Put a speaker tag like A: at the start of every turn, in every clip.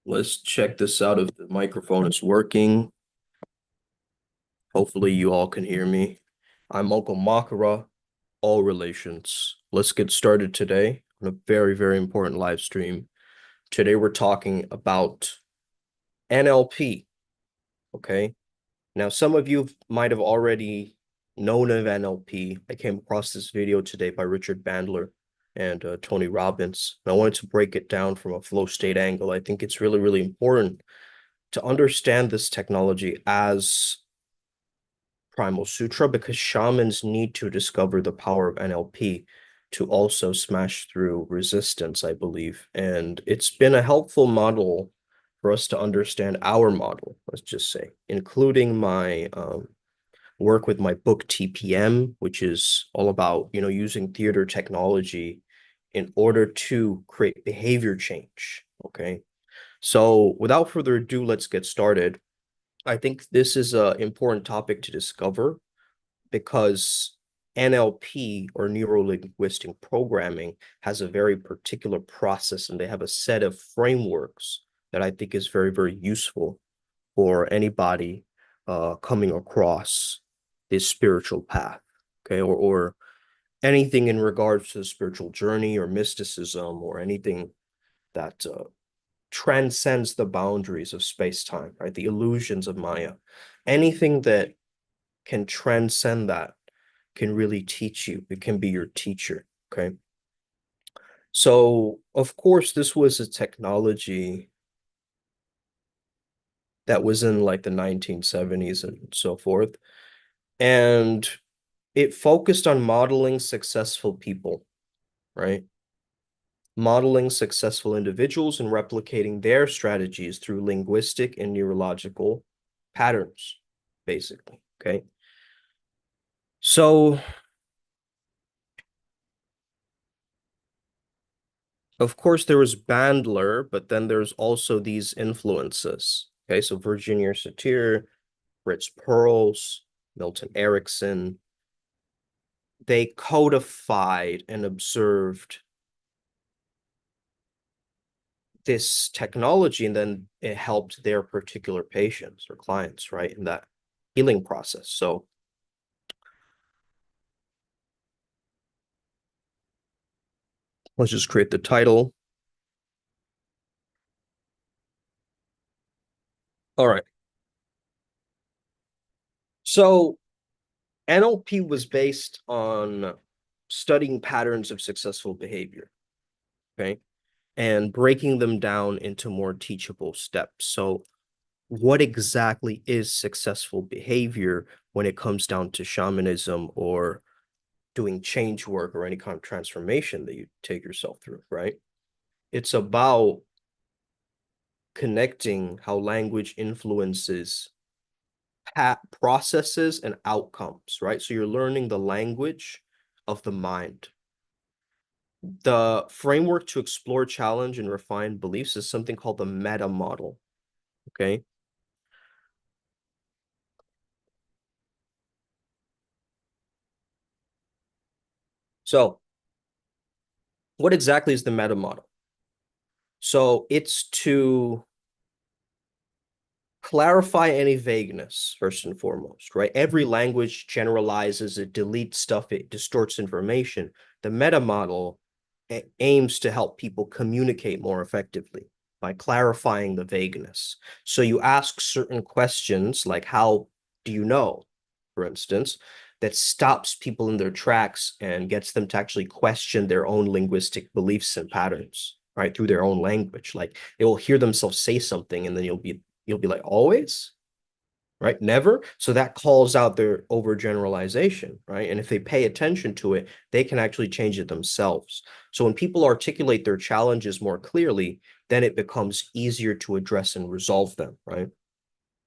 A: Let's check this out if the microphone is working. Hopefully you all can hear me. I'm Uncle Makara, all relations. Let's get started today on a very, very important live stream. Today we're talking about NLP, okay? Now, some of you might have already known of NLP. I came across this video today by Richard Bandler and Tony Robbins. And I wanted to break it down from a flow state angle. I think it's really, really important to understand this technology as Primal Sutra because shamans need to discover the power of NLP to also smash through resistance, I believe. And it's been a helpful model for us to understand our model, let's just say, including my work with my book TPM, which is all about, using theater technology in order to create behavior change. Okay. So without further ado, let's get started. I think this is an important topic to discover because NLP or neuro-linguistic programming has a very particular process and they have a set of frameworks that I think is very, very useful for anybody coming across this spiritual path, okay, or anything in regards to the spiritual journey or mysticism or anything that transcends the boundaries of space-time, right? The illusions of Maya. Anything that can transcend that can really teach you. It can be your teacher, okay? So, of course, this was a technology that was in like the 1970s and so forth. And it focused on modeling successful people, right? Modeling successful individuals and replicating their strategies through linguistic and neurological patterns, basically, okay? So, of course, there was Bandler, but then there's also these influences. Okay, so Virginia Satir, Fritz Perls, Milton Erickson, they codified and observed this technology, and then it helped their particular patients or clients, right, in that healing process. So let's just create the title. All right. So NLP was based on studying patterns of successful behavior, okay, and breaking them down into more teachable steps. So what exactly is successful behavior when it comes down to shamanism or doing change work or any kind of transformation that you take yourself through, right? It's about connecting how language influences processes and outcomes, right? So you're learning the language of the mind. The framework to explore, challenge, and refine beliefs is something called the meta model, okay? So what exactly is the meta model? So it's to clarify any vagueness, first and foremost, right? Every language generalizes, it deletes stuff, it distorts information. The meta model aims to help people communicate more effectively by clarifying the vagueness. So you ask certain questions like, how do you know, for instance, that stops people in their tracks and gets them to actually question their own linguistic beliefs and patterns, right, through their own language. Like they will hear themselves say something and then you'll be like, always, right? Never. So that calls out their overgeneralization, right? And if they pay attention to it, they can actually change it themselves. So when people articulate their challenges more clearly, then it becomes easier to address and resolve them, right?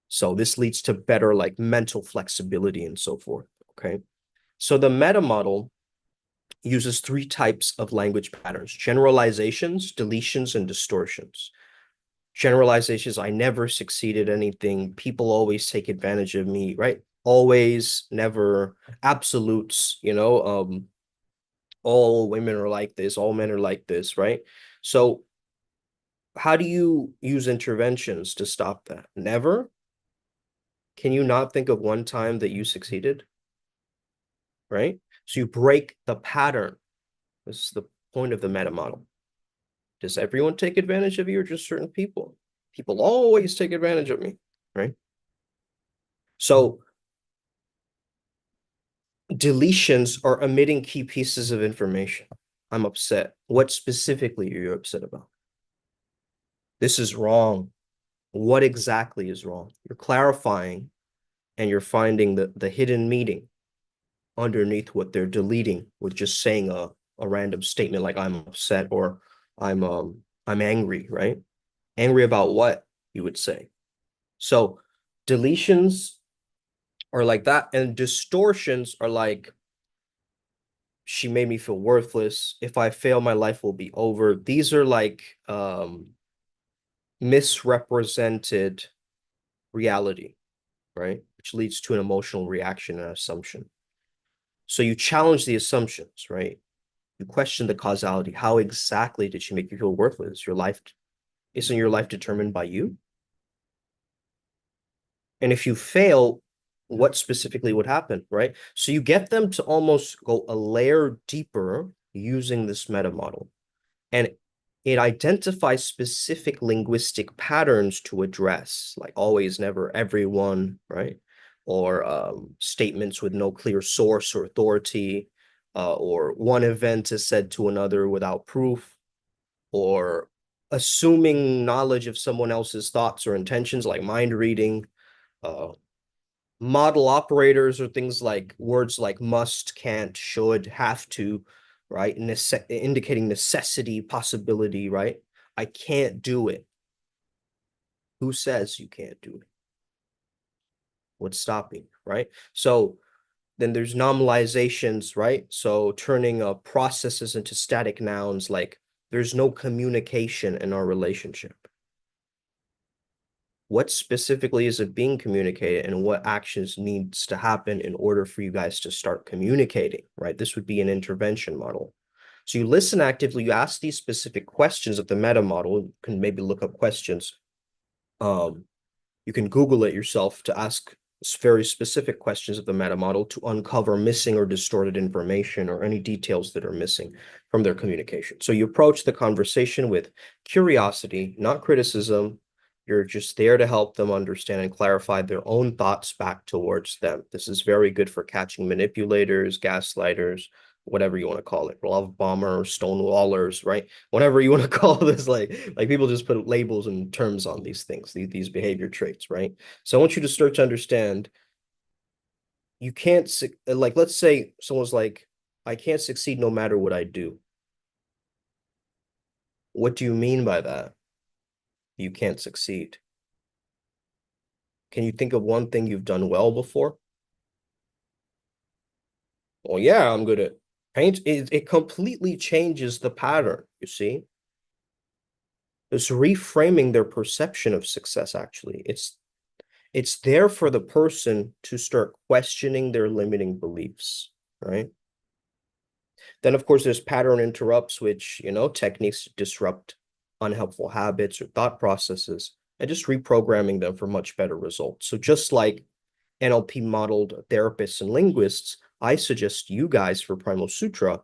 A: So this leads to better like mental flexibility and so forth, okay? So the meta model uses three types of language patterns: generalizations, deletions, and distortions. Generalizations, I never succeeded anything, people always take advantage of me, right? Always, never. Absolutes, all women are like this, all men are like this, right? So How do you use interventions to stop that? Never? Can you not think of one time that you succeeded? Right? So you break the pattern. This is the point of the meta model. Does everyone take advantage of you or just certain people? People always take advantage of me, right? So deletions are omitting key pieces of information. I'm upset. What specifically are you upset about? This is wrong. What exactly is wrong? You're clarifying and you're finding the hidden meaning underneath what they're deleting with just saying a random statement like I'm upset or I'm angry, right? Angry about what, you would say. So deletions are like that, and distortions are like she made me feel worthless. If I fail, my life will be over. These are like misrepresented reality, right? Which leads to an emotional reaction and assumption. So you challenge the assumptions, right? You question the causality. How exactly did she make you feel worthless? Your life isn't your life determined by you? And if you fail, what specifically would happen, right? So you get them to almost go a layer deeper using this meta model. And it identifies specific linguistic patterns to address, like always, never, everyone, right? Or statements with no clear source or authority, or one event is said to another without proof, or assuming knowledge of someone else's thoughts or intentions, like mind reading. Uh, Model operators are things like words like must, can't, should, have to, right? Indicating necessity, possibility, right? I can't do it. Who says you can't do it? What's stopping, right? So then there's nominalizations, right? So turning processes into static nouns, like there's no communication in our relationship. What specifically is it being communicated and what actions needs to happen in order for you guys to start communicating, right? This would be an intervention model. So you listen actively, you ask these specific questions of the meta model. You can maybe look up questions. You can Google it yourself to ask very specific questions of the meta model to uncover missing or distorted information or any details that are missing from their communication. So you approach the conversation with curiosity, not criticism. You're just there to help them understand and clarify their own thoughts back towards them. This is very good for catching manipulators, gaslighters, whatever you want to call it, love bombers, stonewallers, right? Whatever you want to call this, like people just put labels and terms on these things, these behavior traits, right? So I want you to start to understand you can't like, let's say someone's like, I can't succeed no matter what I do. What do you mean by that? You can't succeed. Can you think of one thing you've done well before? Well, yeah, I'm good at paint. It completely changes the pattern, you see? It's reframing their perception of success, actually. It's there for the person to start questioning their limiting beliefs, right? Then, of course, there's pattern interrupts, which, techniques to disrupt unhelpful habits or thought processes and just reprogramming them for much better results. So just like NLP modeled therapists and linguists, I suggest you guys for Primal Sutra,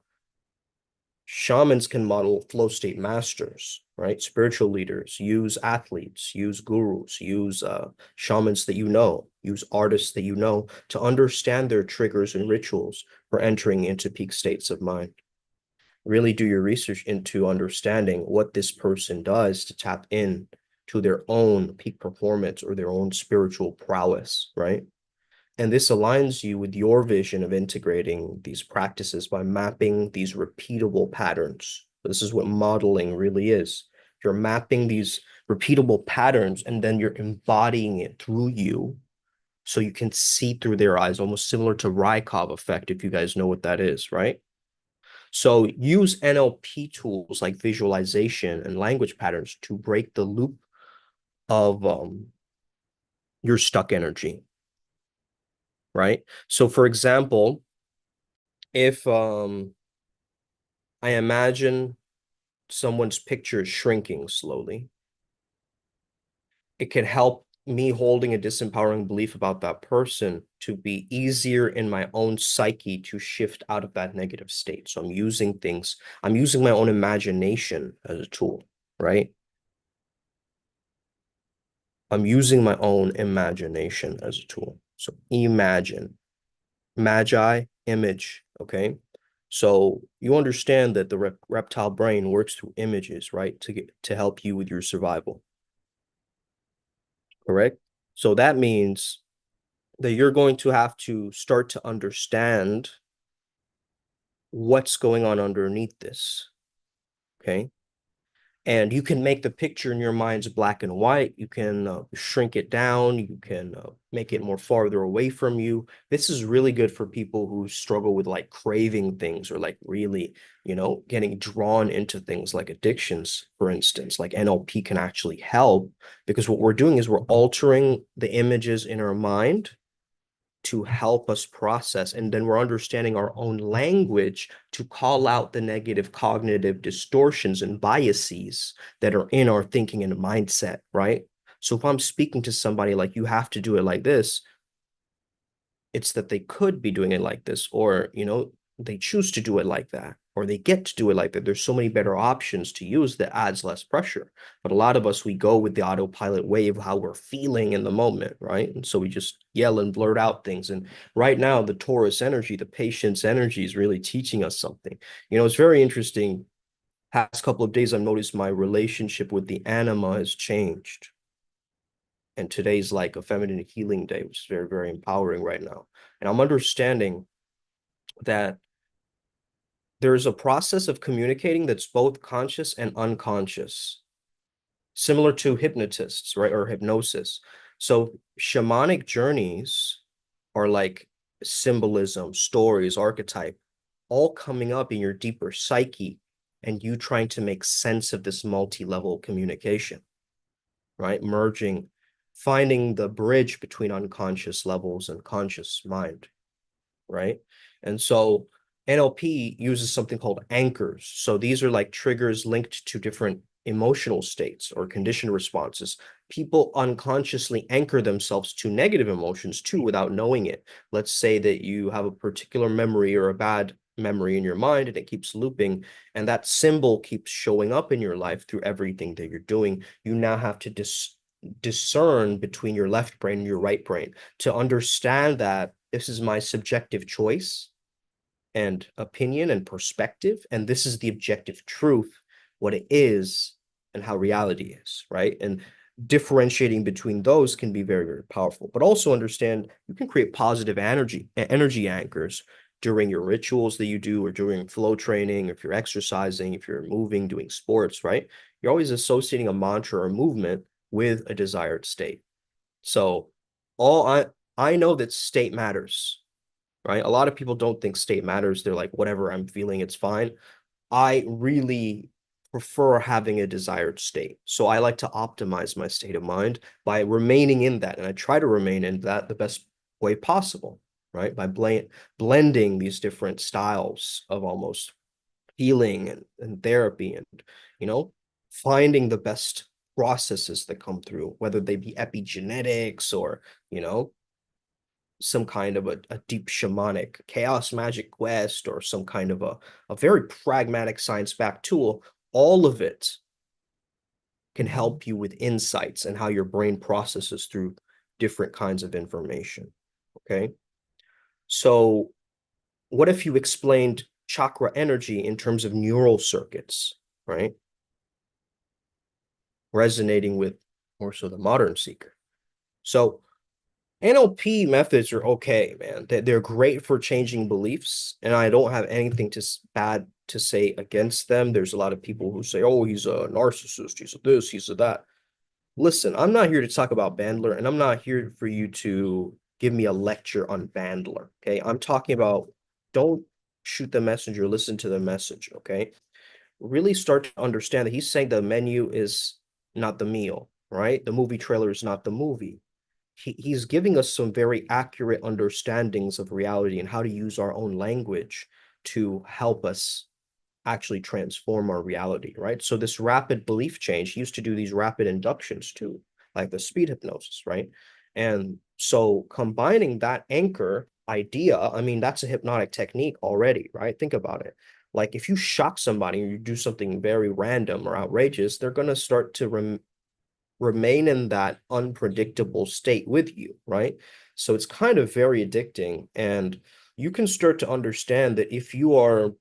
A: shamans can model flow state masters, right? Spiritual leaders, use athletes, use gurus, use shamans that use artists that to understand their triggers and rituals for entering into peak states of mind. Really do your research into understanding what this person does to tap in to their own peak performance or their own spiritual prowess, right? And this aligns you with your vision of integrating these practices by mapping these repeatable patterns. This is what modeling really is. You're mapping these repeatable patterns and then you're embodying it through you so you can see through their eyes, almost similar to Rykov effect, if you guys know what that is, right? So use NLP tools like visualization and language patterns to break the loop of your stuck energy, right? So for example, if I imagine someone's picture is shrinking slowly, it can help me holding a disempowering belief about that person to be easier in my own psyche to shift out of that negative state. So I'm using my own imagination as a tool, right? I'm using my own imagination as a tool. So imagine, magi, image, okay? So you understand that the reptile brain works through images, right? To help you with your survival, correct? So that means that you're going to have to start to understand what's going on underneath this, okay? And you can make the picture in your mind's black and white. You can shrink it down. You can make it more farther away from you. This is really good for people who struggle with like craving things or like really, getting drawn into things like addictions, for instance. Like NLP can actually help because what we're doing is we're altering the images in our mind to help us process. And then we're understanding our own language to call out the negative cognitive distortions and biases that are in our thinking and mindset, right? So if I'm speaking to somebody like, you have to do it like this, it's that they could be doing it like this, or, they choose to do it like that, or they get to do it like that. There's so many better options to use that adds less pressure. But a lot of us, we go with the autopilot way of how we're feeling in the moment, right? And so we just yell and blurt out things. And right now, the Taurus energy, the patience energy is really teaching us something. It's very interesting. Past couple of days, I've noticed my relationship with the anima has changed. And today's like a feminine healing day, which is very, very empowering right now. And I'm understanding that there's a process of communicating that's both conscious and unconscious, similar to hypnotists, right? Or hypnosis. So shamanic journeys are like symbolism, stories, archetype, all coming up in your deeper psyche, and you trying to make sense of this multi-level communication, right? Merging, finding the bridge between unconscious levels and conscious mind, right? And so NLP uses something called anchors. So these are like triggers linked to different emotional states or conditioned responses. People unconsciously anchor themselves to negative emotions too without knowing it. Let's say that you have a particular memory or a bad memory in your mind and it keeps looping, and that symbol keeps showing up in your life through everything that you're doing. You now have to discern between your left brain and your right brain to understand that this is my subjective choice and opinion and perspective, and this is the objective truth, what it is, and how reality is, right? And differentiating between those can be very, very powerful. But also understand you can create positive energy anchors during your rituals that you do, or during flow training, if you're exercising, if you're moving, doing sports, right? You're always associating a mantra or movement with a desired state. So all I know that state matters, right? A lot of people don't think state matters. They're like, whatever I'm feeling, it's fine. I really prefer having a desired state. So I like to optimize my state of mind by remaining in that. And I try to remain in that the best way possible, right? By blending these different styles of almost healing and therapy and, you know, finding the best processes that come through, whether they be epigenetics or, some kind of a deep shamanic chaos magic quest or some kind of a very pragmatic science-backed tool. All of it can help you with insights and how your brain processes through different kinds of information. Okay. So what if you explained chakra energy in terms of neural circuits, right? Resonating with more so the modern seeker. So NLP methods are okay, man. They're great for changing beliefs, and I don't have anything bad to say against them. There's a lot of people who say, "Oh, he's a narcissist. He's a this. He's a that." Listen, I'm not here to talk about Bandler, and I'm not here for you to give me a lecture on Bandler. Okay, I'm talking about don't shoot the messenger, listen to the message. Okay, really start to understand that he's saying the menu is not the meal, right? The movie trailer is not the movie. He's giving us some very accurate understandings of reality and how to use our own language to help us actually transform our reality, right? So this rapid belief change, he used to do these rapid inductions too. like the speed hypnosis, right? And so combining that anchor idea, I mean, that's a hypnotic technique already, right? Think about it. Like if you shock somebody or you do something very random or outrageous, they're going to start to remain in that unpredictable state with you, right? So it's kind of very addicting. And you can start to understand that if you are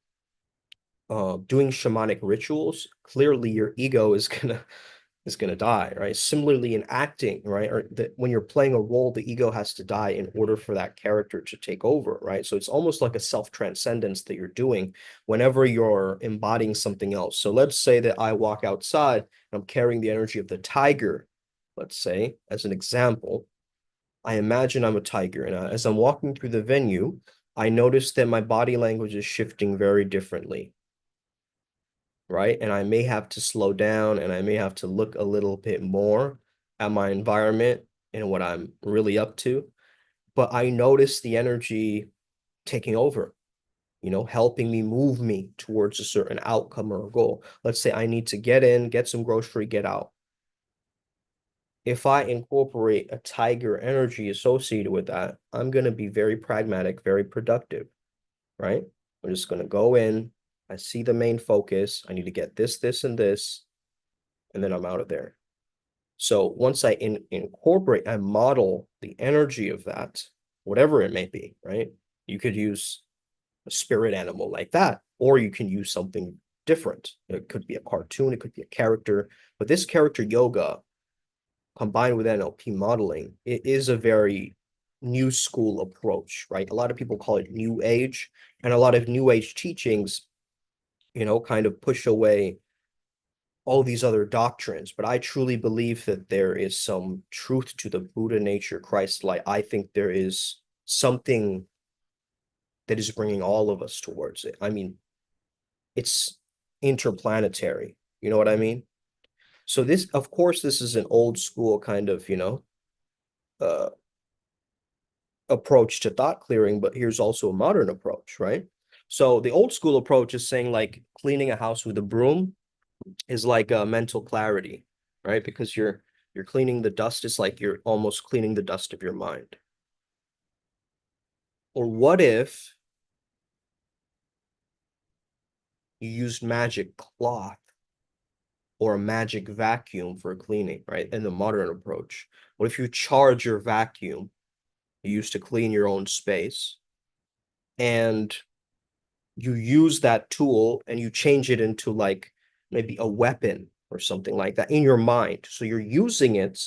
A: doing shamanic rituals, clearly your ego is gonna die, right? Similarly in acting, right? Or that when you're playing a role, the ego has to die in order for that character to take over, right? So it's almost like a self-transcendence that you're doing whenever you're embodying something else. So let's say that I walk outside and I'm carrying the energy of the tiger, let's say, as an example. I imagine I'm a tiger, and as I'm walking through the venue, I notice that my body language is shifting very differently, right? And I may have to slow down and I may have to look a little bit more at my environment and what I'm really up to. But I notice the energy taking over, helping me move me towards a certain outcome or a goal. Let's say I need to get in, get some grocery, get out. If I incorporate a tiger energy associated with that, I'm going to be very pragmatic, very productive, right? I'm just going to go in. I see the main focus. I need to get this, this, and this, and then I'm out of there. So once I incorporate, I model the energy of that, whatever it may be, right? You could use a spirit animal like that, or you can use something different. It could be a cartoon, it could be a character, but this character yoga combined with NLP modeling, it is a very new school approach, right? A lot of people call it new age, and a lot of new age teachings, kind of push away all these other doctrines, but I truly believe that there is some truth to the Buddha nature, Christ light. I think there is something that is bringing all of us towards it. I mean, it's interplanetary. You know what I mean? So this, of course, this is an old school kind of, uh, approach to thought clearing, but here's also a modern approach, right? So the old school approach is saying like cleaning a house with a broom is like a mental clarity, right? Because you're cleaning the dust. It's like you're almost cleaning the dust of your mind. Or what if you used magic cloth or a magic vacuum for cleaning, right? In the modern approach. What if you charge your vacuum you used to clean your own space and you use that tool and you change it into like maybe a weapon or something like that in your mind. So you're using it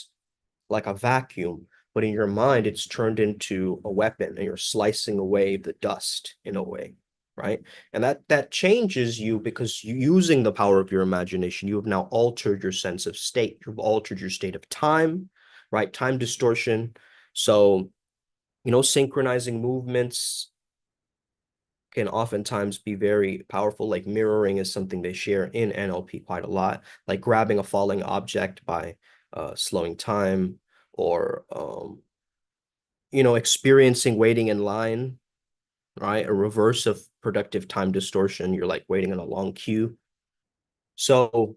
A: like a vacuum, but in your mind, it's turned into a weapon and you're slicing away the dust in a way, right? And that changes you because you using the power of your imagination, you have now altered your sense of state. You've altered your state of time, right? Time distortion. So, synchronizing movements can oftentimes be very powerful. Like mirroring is something they share in NLP quite a lot, like grabbing a falling object by slowing time or experiencing waiting in line, right? A reverse of productive time distortion. You're like waiting in a long queue. So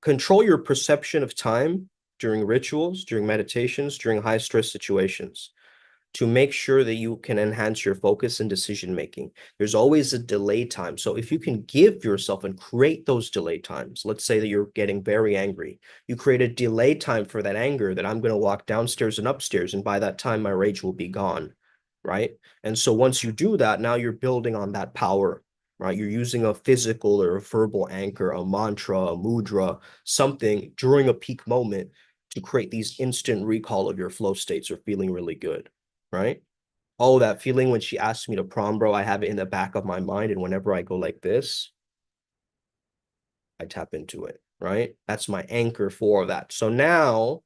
A: control your perception of time during rituals, during meditations, during high stress situations, to make sure that you can enhance your focus and decision making. There's always a delay time. So if you can give yourself and create those delay times, let's say that you're getting very angry, you create a delay time for that anger that I'm going to walk downstairs and upstairs, and by that time my rage will be gone, right? And so once you do that, now you're building on that power, right? You're using a physical or a verbal anchor, a mantra, a mudra, something during a peak moment to create these instant recall of your flow states or feeling really good, right? Oh, that feeling when she asked me to prom, bro, I have it in the back of my mind. And whenever I go like this, I tap into it, right? That's my anchor for that. So now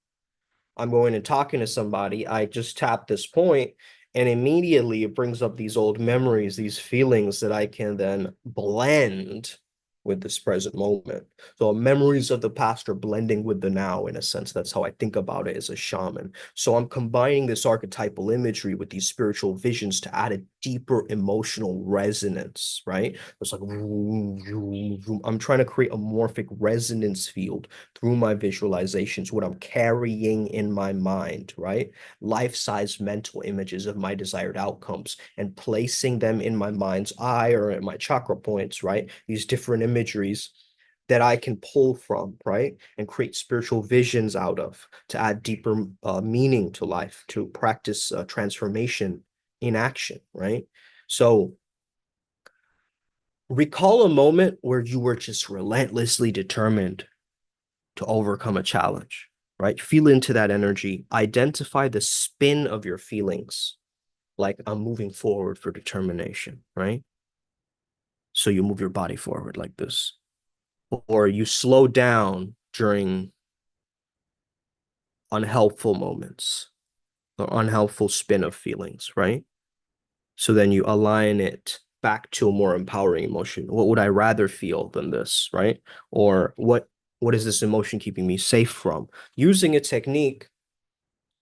A: I'm going and talking to somebody. I just tap this point, and immediately it brings up these old memories, these feelings that I can then blend with this present moment. So memories of the past are blending with the now in a sense. That's how I think about it as a shaman. So I'm combining this archetypal imagery with these spiritual visions to add a deeper emotional resonance, right? It's like vroom, vroom, vroom. I'm trying to create a morphic resonance field through my visualizations, what I'm carrying in my mind, right? Life-size mental images of my desired outcomes and placing them in my mind's eye or at my chakra points, right? These different imageries that I can pull from, right? And create spiritual visions out of to add deeper meaning to life, to practice transformation in action, right? So recall a moment where you were just relentlessly determined to overcome a challenge, right? Feel into that energy, identify the spin of your feelings, like I'm moving forward for determination, right? So you move your body forward like this, or you slow down during unhelpful moments or unhelpful spin of feelings, right? So then you align it back to a more empowering emotion. What would I rather feel than this, right? Or what is this emotion keeping me safe from? Using a technique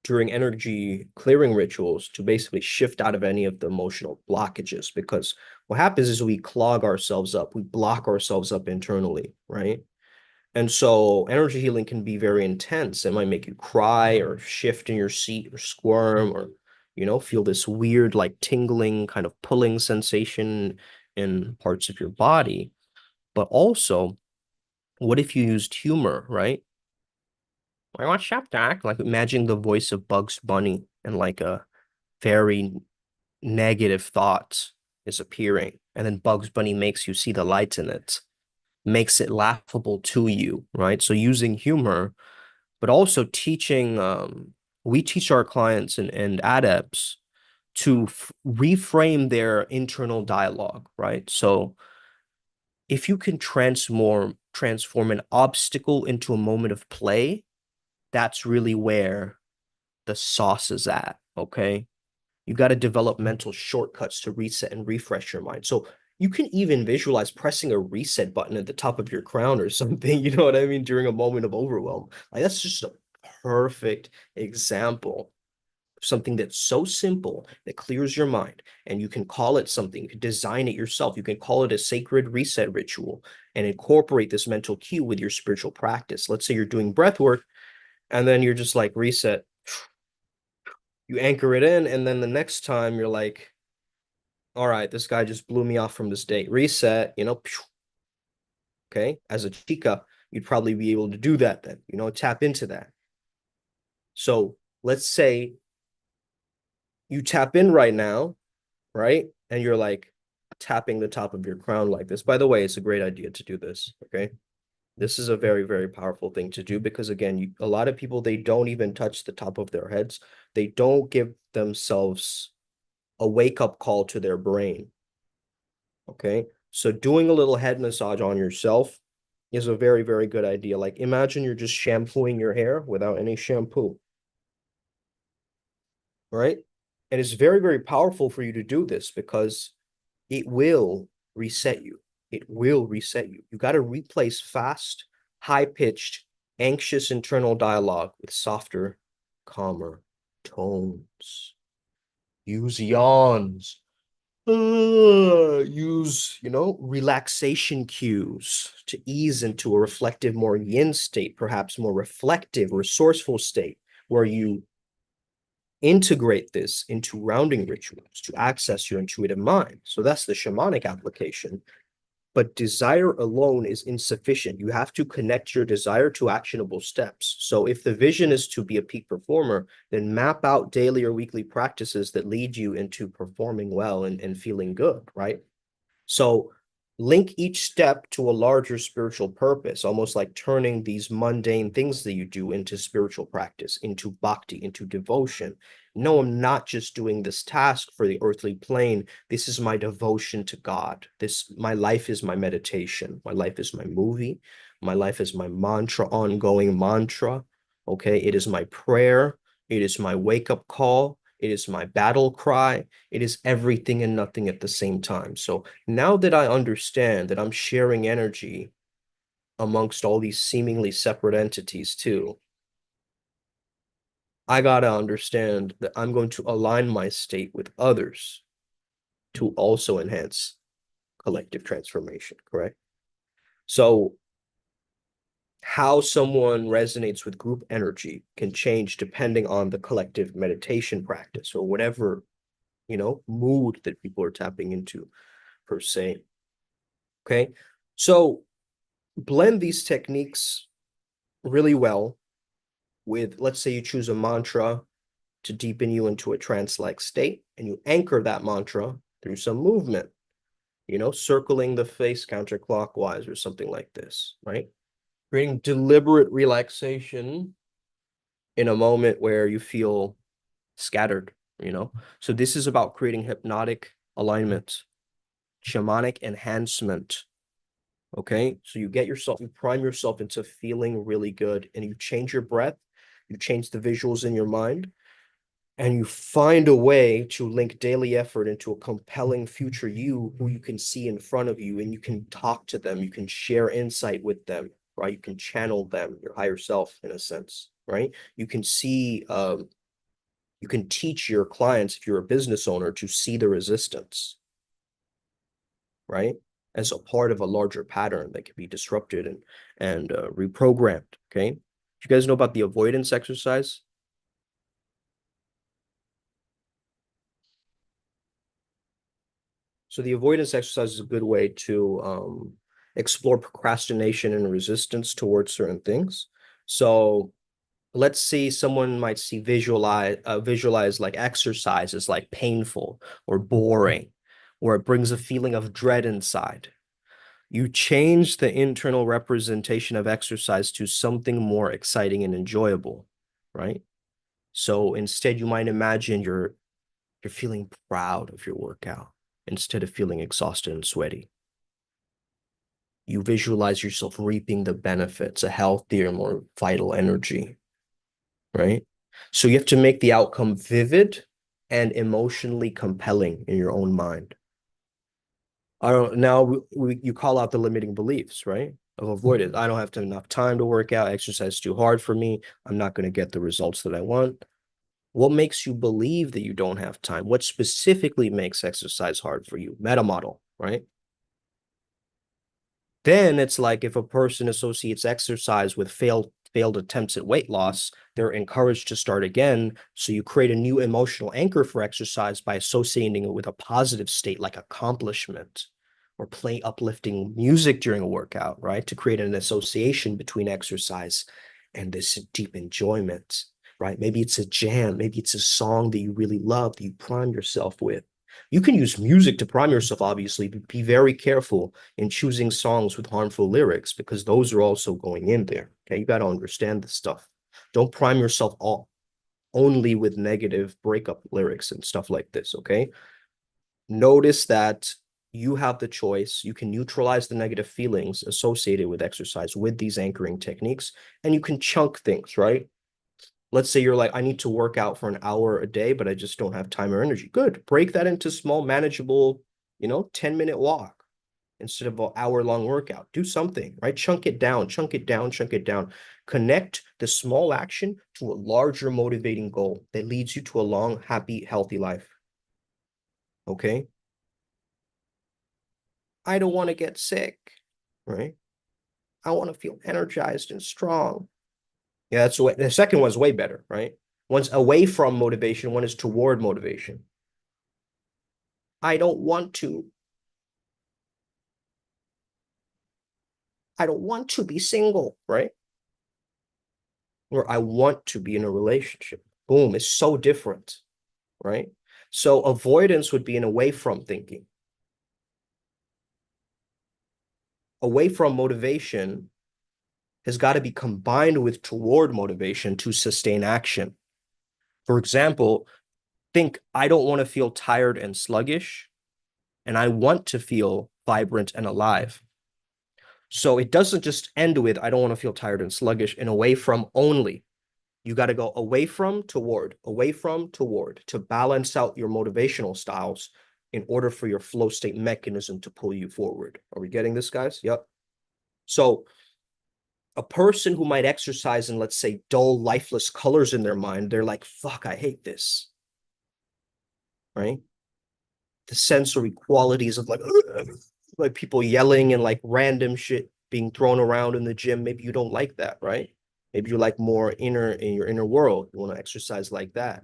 A: during energy clearing rituals to basically shift out of any of the emotional blockages, because what happens is we clog ourselves up, we block ourselves up internally, right? And so energy healing can be very intense. It might make you cry or shift in your seat or squirm or, feel this weird, like tingling, kind of pulling sensation in parts of your body. But also, what if you used humor, right? I want shop doc. Like imagine the voice of Bugs Bunny and like a very negative thought is appearing. And then Bugs Bunny makes you see the light in it, makes it laughable to you, right? So using humor, but also teaching, we teach our clients and adepts to reframe their internal dialogue, right? So if you can transform an obstacle into a moment of play, that's really where the sauce is at, okay? You got to develop mental shortcuts to reset and refresh your mind. So you can even visualize pressing a reset button at the top of your crown or something, you know what I mean, during a moment of overwhelm. Like that's just a perfect example of something that's so simple that clears your mind. And you can call it something, you can design it yourself. You can call it a sacred reset ritual and incorporate this mental cue with your spiritual practice. Let's say you're doing breath work and then you're just like reset, you anchor it in, and then the next time you're like, all right, this guy just blew me off from this date. Reset, okay? As a chica, you'd probably be able to do that then, tap into that. So let's say you tap in right now, right? And you're like tapping the top of your crown like this. By the way, it's a great idea to do this, okay? This is a very, very powerful thing to do because again, a lot of people, they don't even touch the top of their heads. They don't give themselves a wake-up call to their brain. Okay. So doing a little head massage on yourself is a very, very good idea. Like imagine you're just shampooing your hair without any shampoo, right? And it's very, very powerful for you to do this because it will reset you. It will reset you. You got to replace fast, high-pitched, anxious internal dialogue with softer, calmer tones. Use yawns. Use, relaxation cues to ease into a reflective, more yin state, perhaps more reflective, resourceful state, where you integrate this into grounding rituals to access your intuitive mind. So that's the shamanic application. But desire alone is insufficient. You have to connect your desire to actionable steps. So if the vision is to be a peak performer, then map out daily or weekly practices that lead you into performing well and feeling good, right? So link each step to a larger spiritual purpose, almost like turning these mundane things that you do into spiritual practice, into bhakti, into devotion. No, I'm not just doing this task for the earthly plane. This is my devotion to God. My life is my meditation. My life is my movie. My life is my mantra, ongoing mantra. Okay. It is my prayer. It is my wake-up call. It is my battle cry. It is everything and nothing at the same time. So now that I understand that I'm sharing energy amongst all these seemingly separate entities too, I gotta understand that I'm going to align my state with others to also enhance collective transformation, correct? So how someone resonates with group energy can change depending on the collective meditation practice or whatever, mood that people are tapping into per se. Okay. So blend these techniques really well with, let's say you choose a mantra to deepen you into a trance-like state, and you anchor that mantra through some movement, circling the face counterclockwise or something like this, right? Creating deliberate relaxation in a moment where you feel scattered. So this is about creating hypnotic alignment, shamanic enhancement. Okay. So you prime yourself into feeling really good, and you change your breath, you change the visuals in your mind, and you find a way to link daily effort into a compelling future you who you can see in front of you, and you can talk to them, you can share insight with them, right? You can channel them, your higher self in a sense, right? You can teach your clients, if you're a business owner, to see the resistance, right? As a part of a larger pattern that can be disrupted and reprogrammed. Okay. You guys know about the avoidance exercise? So the avoidance exercise is a good way to explore procrastination and resistance towards certain things. So let's see, someone might visualize like exercise as like painful or boring, or it brings a feeling of dread inside. You change the internal representation of exercise to something more exciting and enjoyable, right? So instead, you might imagine you're feeling proud of your workout instead of feeling exhausted and sweaty. You visualize yourself reaping the benefits, a healthier, more vital energy, right? So you have to make the outcome vivid and emotionally compelling in your own mind. I don't now you call out the limiting beliefs, right? Of avoidance. I don't have enough time to work out. Exercise is too hard for me. I'm not going to get the results that I want. What makes you believe that you don't have time? What specifically makes exercise hard for you? Meta model, right? Then it's like if a person associates exercise with failed attempts at weight loss, they're encouraged to start again. So you create a new emotional anchor for exercise by associating it with a positive state like accomplishment, or play uplifting music during a workout, right? To create an association between exercise and this deep enjoyment, right? Maybe it's a jam, maybe it's a song that you really love that you prime yourself with. You can use music to prime yourself, obviously, but be very careful in choosing songs with harmful lyrics, because those are also going in there. Okay, you got to understand this stuff. Don't prime yourself only with negative breakup lyrics and stuff like this. Okay, notice that you have the choice. You can neutralize the negative feelings associated with exercise with these anchoring techniques, and you can chunk things, right? Let's say you're like, I need to work out for an hour a day, but I just don't have time or energy. Good. Break that into small, manageable, 10-minute walk instead of an hour-long workout. Do something, right? Chunk it down, chunk it down, chunk it down. Connect the small action to a larger motivating goal that leads you to a long, happy, healthy life. Okay? I don't want to get sick, right? I want to feel energized and strong. Yeah, the second one's way better, right? One's away from motivation, one is toward motivation. I don't want to. I don't want to be single, right? Or I want to be in a relationship. Boom, it's so different, right? So avoidance would be an away from thinking. Away from motivation has got to be combined with toward motivation to sustain action. For example, think I don't want to feel tired and sluggish, and I want to feel vibrant and alive. So it doesn't just end with I don't want to feel tired and sluggish and away from only. You got to go away from toward, away from toward to balance out your motivational styles in order for your flow state mechanism to pull you forward. Are we getting this, guys? Yep. So a person who might exercise in, let's say, dull, lifeless colors in their mind, they're like, fuck, I hate this. Right? The sensory qualities of like people yelling and like random shit being thrown around in the gym. Maybe you don't like that, right? Maybe you like more inner in your inner world. You want to exercise like that.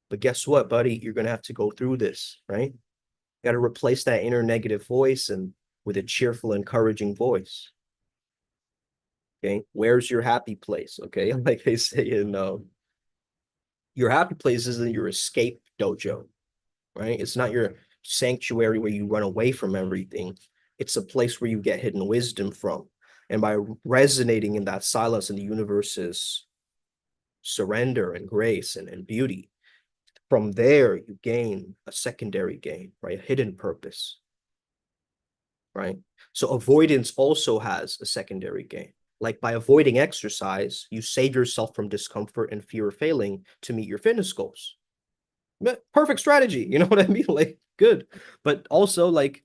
A: But guess what, buddy? You're gonna have to go through this, right? You got to replace that inner negative voice and with a cheerful, encouraging voice. Okay, where's your happy place? Okay, like they say in your happy place isn't your escape dojo, right? It's not your sanctuary where you run away from everything. It's a place where you get hidden wisdom from. And by resonating in that silence in the universe's surrender and grace and beauty, from there you gain a secondary gain, right? A hidden purpose, right? So avoidance also has a secondary gain. Like by avoiding exercise, you save yourself from discomfort and fear of failing to meet your fitness goals. Perfect strategy. You know what I mean? Like, good. But also, like,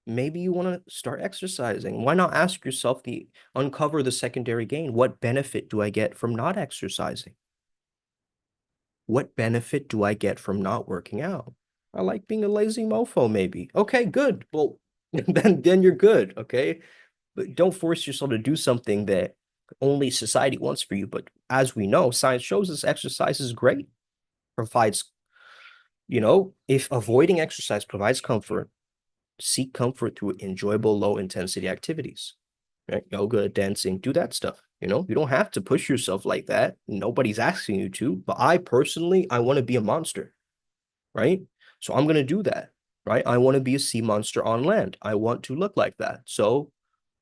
A: maybe you want to start exercising. Why not ask yourself uncover the secondary gain? What benefit do I get from not exercising? What benefit do I get from not working out? I like being a lazy mofo, maybe. Okay, good. Well, then you're good. Okay. But don't force yourself to do something that only society wants for you. But as we know, science shows us exercise is great, provides, if avoiding exercise provides comfort, seek comfort through enjoyable low intensity activities, right? Yoga, dancing, do that stuff. You don't have to push yourself like that. Nobody's asking you to, but I personally, I want to be a monster, right? So I'm going to do that, right? I want to be a sea monster on land. I want to look like that. So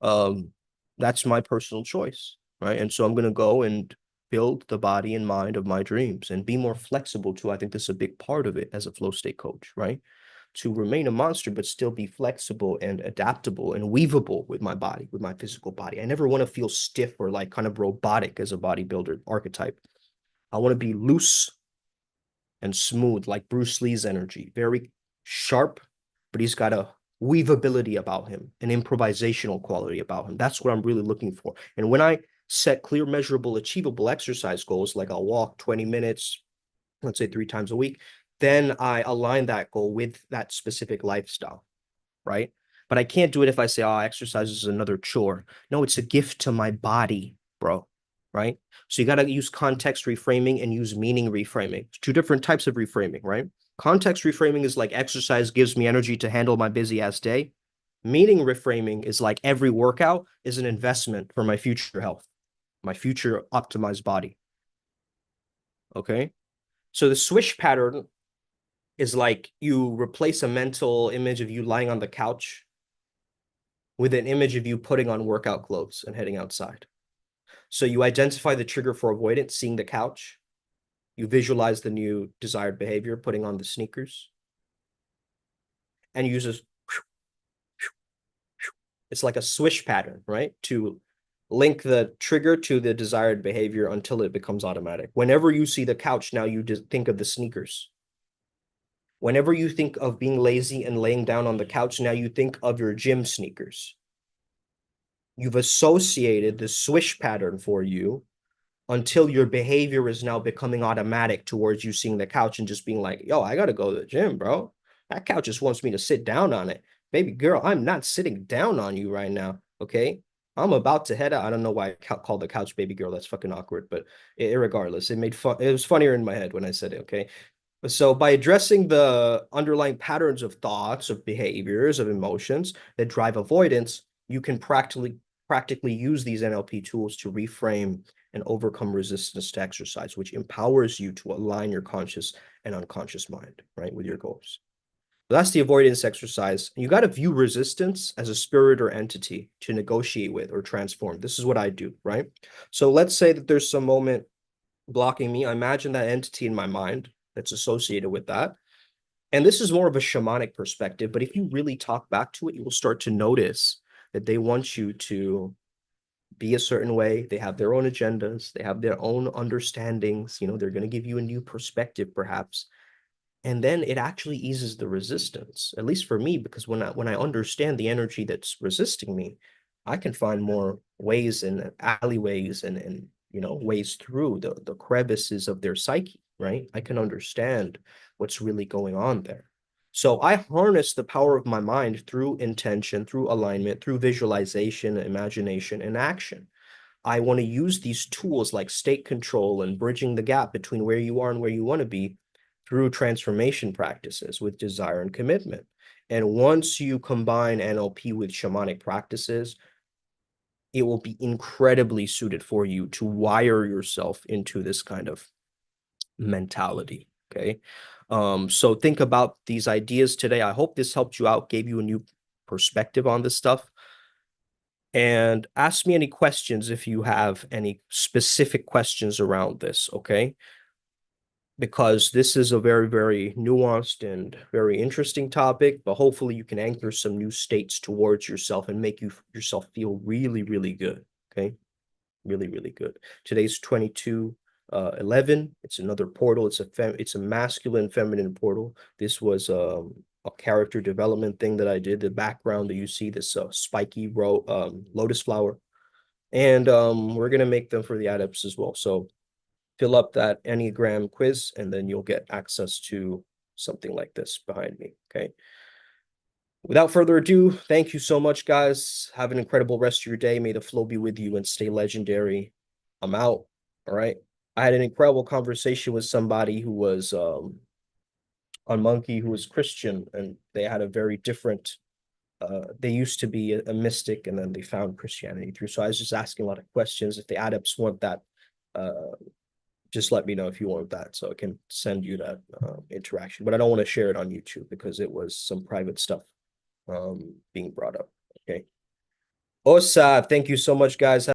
A: um, that's my personal choice, right? And so I'm going to go and build the body and mind of my dreams and be more flexible too. I think this is a big part of it as a flow state coach, right? To remain a monster, but still be flexible and adaptable and weavable with my body, with my physical body. I never want to feel stiff or like kind of robotic as a bodybuilder archetype. I want to be loose and smooth, like Bruce Lee's energy, very sharp, but he's got a weavability about him, an improvisational quality about him. That's what I'm really looking for. And when I set clear, measurable, achievable exercise goals, like I'll walk 20 minutes, let's say 3 times a week, then I align that goal with that specific lifestyle, right? But I can't do it if I say, oh, exercise is another chore. No, it's a gift to my body, bro, right? So you got to use context reframing and use meaning reframing. It's 2 different types of reframing, right? Context reframing is like exercise gives me energy to handle my busy ass day. Meaning reframing is like every workout is an investment for my future health, my future optimized body. Okay. So the swish pattern is like you replace a mental image of you lying on the couch with an image of you putting on workout clothes and heading outside. So you identify the trigger for avoidance, seeing the couch. You visualize the new desired behavior, putting on the sneakers, and you use a, it's like a swish pattern, right? To link the trigger to the desired behavior until it becomes automatic. Whenever you see the couch, now you just think of the sneakers. Whenever you think of being lazy and laying down on the couch, now you think of your gym sneakers. You've associated the swish pattern for you until your behavior is now becoming automatic towards you seeing the couch and just being like, yo, I gotta go to the gym, bro. That couch just wants me to sit down on it. Baby girl, I'm not sitting down on you right now. Okay. I'm about to head out. I don't know why I called the couch baby girl. That's fucking awkward, but regardless, it made fun. It was funnier in my head when I said it. Okay. So by addressing the underlying patterns of thoughts, of behaviors, of emotions that drive avoidance, you can practically use these NLP tools to reframe and overcome resistance to exercise, which empowers you to align your conscious and unconscious mind, right, with your goals. So that's the avoidance exercise. You got to view resistance as a spirit or entity to negotiate with or transform. This is what I do, right? So let's say that there's some moment blocking me. I imagine that entity in my mind that's associated with that. And this is more of a shamanic perspective, but if you really talk back to it, you will start to notice that they want you to be a certain way. They have their own agendas. They have their own understandings. You know, they're going to give you a new perspective, perhaps. And then it actually eases the resistance, at least for me, because when I understand the energy that's resisting me, I can find more ways and alleyways and ways through the crevices of their psyche, right? I can understand what's really going on there. So I harness the power of my mind through intention, through alignment, through visualization, imagination, and action. I want to use these tools like state control and bridging the gap between where you are and where you want to be through transformation practices with desire and commitment. And once you combine NLP with shamanic practices, it will be incredibly suited for you to wire yourself into this kind of mentality. Okay. So think about these ideas today. I hope this helped you out, gave you a new perspective on this stuff. And ask me any questions if you have any specific questions around this, okay? Because this is a very, very nuanced and very interesting topic, but hopefully you can anchor some new states towards yourself and make yourself feel really, really good, okay? Really, really good. Today's 2211. It's another portal. It's a masculine, feminine portal. This was a character development thing that I did. The background that you see, this spiky lotus flower. And we're gonna make them for the adepts as well. So fill up that Enneagram quiz, and then you'll get access to something like this behind me. Okay. Without further ado, thank you so much, guys. Have an incredible rest of your day. May the flow be with you and stay legendary. I'm out. All right. I had an incredible conversation with somebody who was on Monkey, who was Christian, and they had a very different they used to be a mystic, and then they found Christianity through. So I was just asking a lot of questions. If the adepts want that, just let me know if you want that, so I can send you that interaction. But I don't want to share it on YouTube because it was some private stuff being brought up. Okay. Osa, thank you so much, guys.